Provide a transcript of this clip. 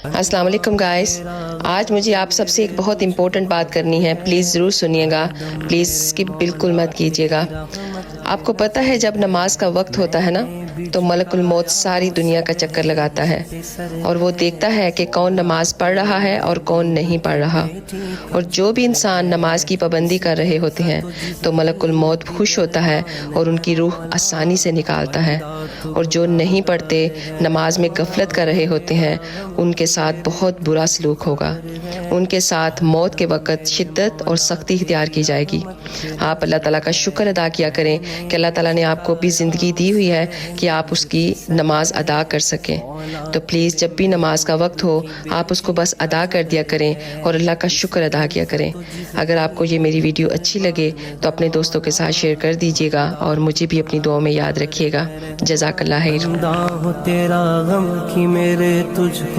السلام علیکم گائز، آج مجھے آپ سب سے ایک بہت امپورٹنٹ بات کرنی ہے، پلیز ضرور سنیے گا، پلیز اسکپ بالکل مت کیجیے گا۔ آپ کو پتہ ہے جب نماز کا وقت ہوتا ہے نا تو ملک الموت ساری دنیا کا چکر لگاتا ہے اور وہ دیکھتا ہے کہ کون نماز پڑھ رہا ہے اور کون نہیں پڑھ رہا، اور جو بھی انسان نماز کی پابندی کر رہے ہوتے ہیں تو ملک الموت خوش ہوتا ہے اور ان کی روح آسانی سے نکالتا ہے، اور جو نہیں پڑھتے، نماز میں غفلت کر رہے ہوتے ہیں، ان کے ساتھ بہت برا سلوک ہوگا، ان کے ساتھ موت کے وقت شدت اور سختی اختیار کی جائے گی۔ آپ اللہ تعالیٰ کا شکر ادا کیا کریں کہ اللہ تعالیٰ نے آپ کو بھی زندگی دی ہوئی ہے کہ آپ اس کی نماز ادا کر سکیں، تو پلیز جب بھی نماز کا وقت ہو آپ اس کو بس ادا کر دیا کریں اور اللہ کا شکر ادا کیا کریں۔ اگر آپ کو یہ میری ویڈیو اچھی لگے تو اپنے دوستوں کے ساتھ شیئر کر دیجیے گا اور مجھے بھی اپنی دعاؤں میں یاد رکھیے گا۔ جزاک اللہ خیر۔ تیرا غم کی میرے تجھ کو